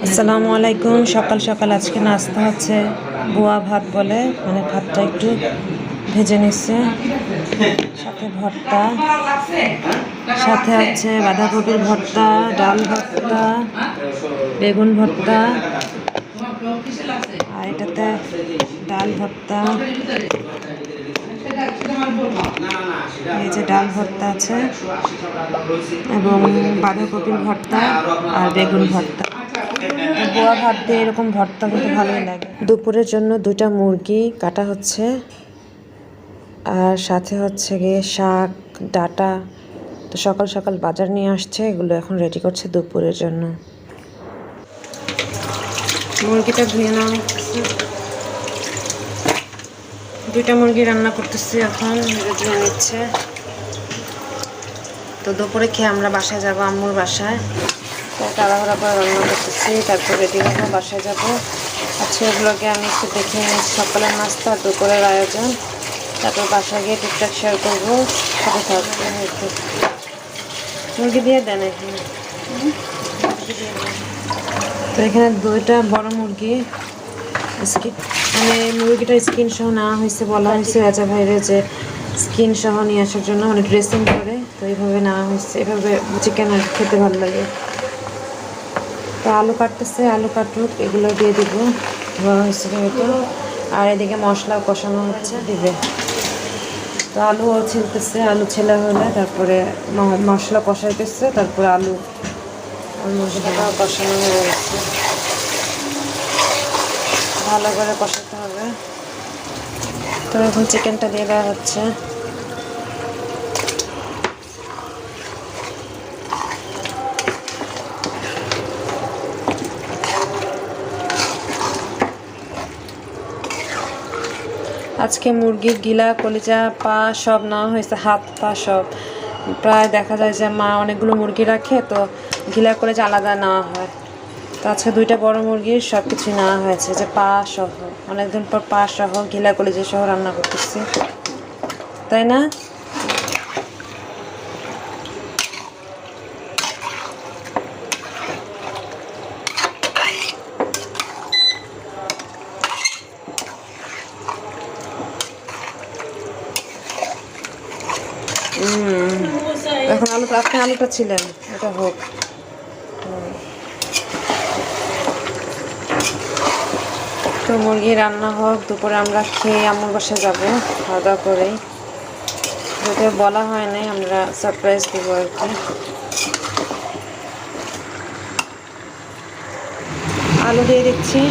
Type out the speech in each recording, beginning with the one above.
আসসালামু আলাইকুম। সকাল সকাল আজকে নাস্তা হচ্ছে বোয়া ভাত বলে, মানে ভাতটা একটু ভেজে নিচ্ছে, সাথে ভর্তা, সাথে হচ্ছে বাঁধাকপির ভর্তা, ডাল ভর্তা, বেগুন ভর্তা, আর এটাতে ডাল ভর্তা, এই যে ডাল ভর্তা আছে এবং বাঁধাকপির ভর্তা আর বেগুন ভর্তা। বোয়া ভাত দিয়ে এরকম ভর্তা কিন্তু ভালোই লাগে। দুপুরের জন্য 2টা মুরগি কাটা হচ্ছে, আর সাথে হচ্ছে গিয়ে শাক, ডাটা। তো সকাল সকাল বাজার নিয়ে আসছে, এগুলো এখন রেডি করছে দুপুরের জন্য। মুরগিটা ধুয়ে নেওয়া হচ্ছে, 2টা মুরগি রান্না করতেছি, এখন ধুয়ে নিচ্ছে। তো দুপুরে খেয়ে আমরা বাসায় যাব, আম্মুর বাসায়। তো তাড়াহুড়া করে রান্না করতেছি, তারপর রেডি হবো, বাসায় যাব। আজকে ব্লগে আমি একটু দেখে নিয়েছি সকালের নাস্তা আর দুপুরের আয়োজন, তারপর বাসায় গিয়ে টুকটাক শেয়ার করবো, সাথে থাকবো। মুরগি দিয়ে দেন এখানে। তো এখানে 2টা বড় মুরগি, মানে মুরগিটা স্কিন সহ নেওয়া হয়েছে, বলা হয়েছে রাজা ভাইরে যে স্কিন সহ নিয়ে আসার জন্য, মানে ড্রেসিং করে। তো এইভাবে নেওয়া হয়েছে, এভাবে চিকেন আর খেতে ভালো লাগে। তো আলু কাটতেছে, আলু কাটুক, এগুলো দিয়ে দিব, ধোয়া হয়েছে যেহেতু। আর এদিকে মশলা কষানো হচ্ছে, দিবে। তো আলুও ছিলতেছে, আলু ছেলা হলে তারপরে মশলা কষাইতেছে, তারপরে আলু আর মশলাটাও কষানো হয়ে গেছে। ভালো করে কষাতে হবে। তো এখন চিকেনটা দিয়ে দেওয়া হচ্ছে। আজকে মুরগির গিলা, কলিজা, পা সব নেওয়া হয়েছে, হাত পা সব। প্রায় দেখা যায় যে মা অনেকগুলো মুরগি রাখে, তো গিলা কলিজা আলাদা নেওয়া হয়। তো আজকে 2টা বড় মুরগির সব কিছু নেওয়া হয়েছে, যে পা সহ। অনেকদিন পর পা সহ, গিলা কলিজা সহ রান্না করতেছি, তাই না? এখন আপনি আলুটা ছিলেন, এটা হোক। তো মুরগি রান্না হোক, দুপুরে আমরা খেয়ে আম্মুর বাসায় যাবো, খাওয়া দাওয়া করেই। যদিও বলা হয় নাই, আমরা সারপ্রাইজ দিব আর কি। আলু দিয়ে দিচ্ছি।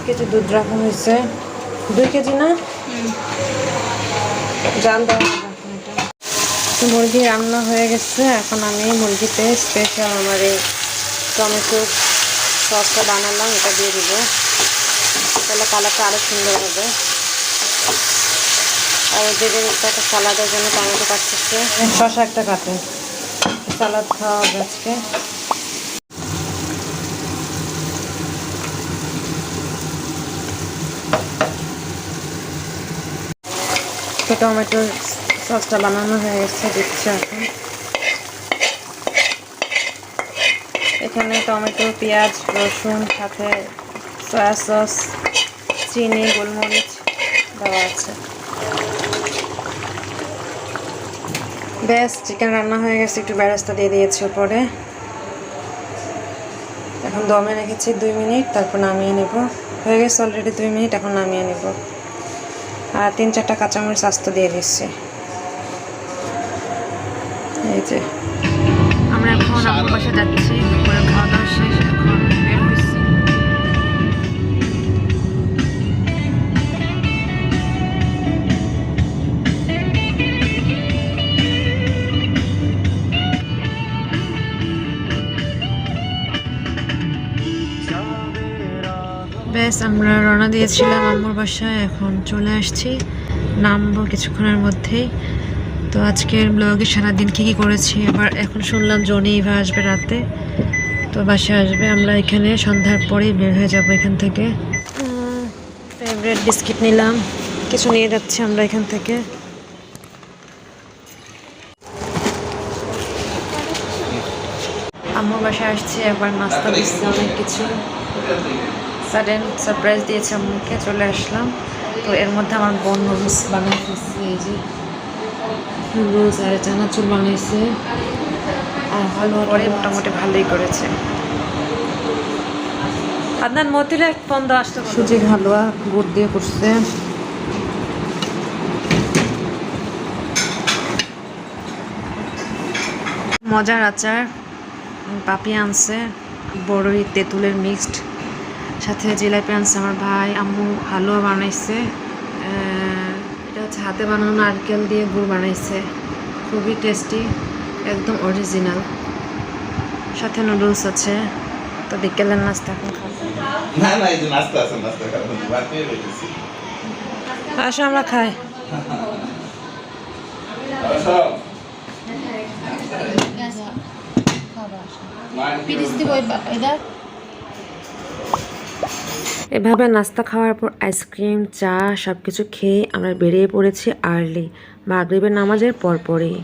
কেজি দুধ রাখা হয়েছে, 2 কেজি না জান দেওয়া। মুরগি রান্না হয়ে গেছে, এখন আমি মুরগিতে স্পেশাল আমার এই টমেটো সসটা বানালাম, এটা দিয়ে দিব। তাহলে কালারটা আরও সুন্দর হবে। আর ওদিকে একটা সালাদের জন্য টমেটো কাটতেছে, শসা একটা কাটে, সালাদ খাওয়া হবে আজকে। তো টমেটো সসটা বানানো হয়ে গেছে, দিচ্ছি এখন। এখানে টমেটো, পেঁয়াজ, রসুন, সাথে সয়া সস, চিনি, গোলমরিচ দেওয়া আছে। ব্যাস, চিকেন রান্না হয়ে গেছে, একটু বেরেস্তা দিয়ে দিয়েছি উপরে। এখন দমে রেখেছি 2 মিনিট, তারপর নামিয়ে নেব। হয়ে গেছে অলরেডি 2 মিনিট, এখন নামিয়ে নেব। আর 3-4টা কাঁচামরিচ আস্ত দিয়ে দিচ্ছি। এই যে আমরা এখন আম্মুর বাসায় যাচ্ছি, দুপুরে খাওয়া দাওয়া শেষ, এখন বের হয়েছি। ব্যাস, আমরা রওনা দিয়েছিলাম আম্মুর বাসায়, এখন চলে আসছি, নামবো কিছুক্ষণের মধ্যেই। তো আজকের ব্লগে সারাদিন কী কী করেছি, আবার এখন শুনলাম জনি ইভা আসবে রাতে, তো বাসায় আসবে। আমরা এখানে সন্ধ্যার পরেই বের হয়ে যাব এখান থেকে। ফেভারিট বিস্কিট নিলাম, কিছু নিয়ে যাচ্ছি আমরা এখান থেকে। আম্মুর বাসায় আসছি, একবার নাস্তা দিচ্ছে অনেক কিছু, সাডেন সারপ্রাইজ দিয়েছে আম্মুকে, চলে আসলাম। তো এর মধ্যে আমার বোন নুডলস বানাইতেছে, এই যে নুডলস আর চানাচুর বানাইছে, আর হালুয়া পরে মোটামুটি ভালোই করেছে। আদনান মতিরা এক পন্দ আসতে, সুজির হালুয়া গুড় দিয়ে করছে। মজার আচার পাপি আনছে, বড়ই তেঁতুলের মিক্সড, সাথে জিলাপি আনছে আমার ভাই। আম্মু হালুয়া বানাইছে, এটা হচ্ছে হাতে বানানো নারকেল দিয়ে গুড় বানাইছে, খুবই টেস্টি, একদম অরিজিনাল। সাথে নুডলস আছে। তো বিকেলের নাস্তা এখন খাবো। আসো আমরা খাই। এভাবে নাস্তা খাওয়ার পর আইসক্রিম, চা সব কিছু খেয়ে আমরা বেরিয়ে পড়েছি আর্লি, মাগরিবের নামাজের পরপরই।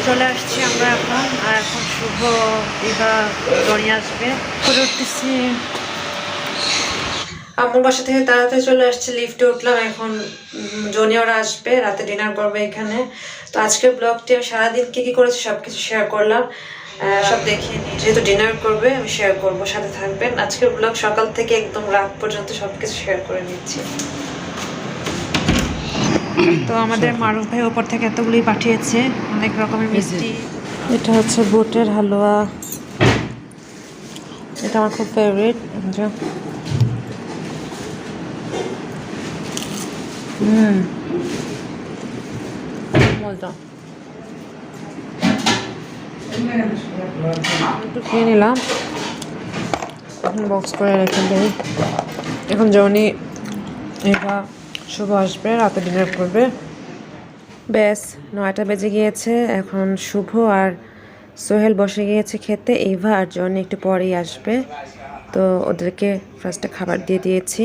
চলে আসছি আমরা এখন, আর এখন শুভ ইভা জনি আসবে, করে উঠতেছি। আম্মুর বাসা থেকে তাড়াতাড়ি চলে আসছে, লিফটে উঠলাম, এখন জনি ওরা আসবে, রাতে ডিনার করবে এখানে। তো আজকের ব্লগটি আমি সারাদিন কী কী করেছি সব কিছু শেয়ার করলাম। সব দেখিয়ে নিই। যেহেতু ডিনার করবে আমি শেয়ার করবো, সাথে থাকবেন। আজকের ব্লগ সকাল থেকে একদম রাত পর্যন্ত সবকিছু শেয়ার করে নিচ্ছি। তো আমাদের মারুফ ভাই ওপর থেকে এতগুলি পাঠিয়েছে, অনেক রকমের মিষ্টি। এটা হচ্ছে বুটের হালুয়া, এটা আমার খুব ফেভারিট। মজা। একটু খেয়ে নিলাম, এখন বক্স করে রেখে দিই। এখন জনি এবার শুভ আসবে, রাতে ডিনার করবে। ব্যাস 9টা বেজে গিয়েছে। এখন শুভ আর সোহেল বসে গিয়েছে খেতে, এভা আর জনি একটু পরেই আসবে। তো ওদেরকে ফার্স্টে খাবার দিয়ে দিয়েছি।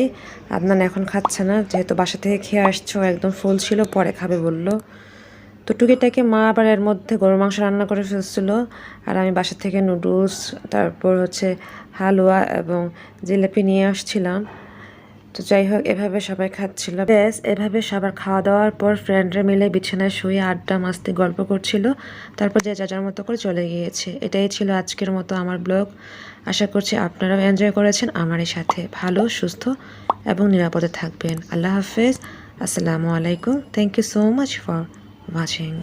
আদনান এখন খাচ্ছে না, যেহেতু বাসা থেকে খেয়ে আসছে, ও একদম ফুল ছিল, পরে খাবে বললো। তো টুকিটাকে মা আবার এর মধ্যে গরুর মাংস রান্না করে ফেলছিল, আর আমি বাসা থেকে নুডলস, তারপর হচ্ছে হালুয়া এবং জিলাপি নিয়ে আসছিলাম। তো যাই হোক, এভাবে সবাই খাচ্ছিল। ব্যাস এভাবে সবার খাওয়া দাওয়ার পর ফ্রেন্ডরা মিলে বিছানায় শুয়ে আড্ডা মাস্তি গল্প করছিল, তারপর যে যার মতো করে চলে গিয়েছে। এটাই ছিল আজকের মতো আমার ব্লগ। আশা করছি আপনারাও এনজয় করেছেন আমার এই সাথে। ভালো, সুস্থ এবং নিরাপদে থাকবেন। আল্লাহ হাফেজ, আসসালামু আলাইকুম। Thank you so much for watching.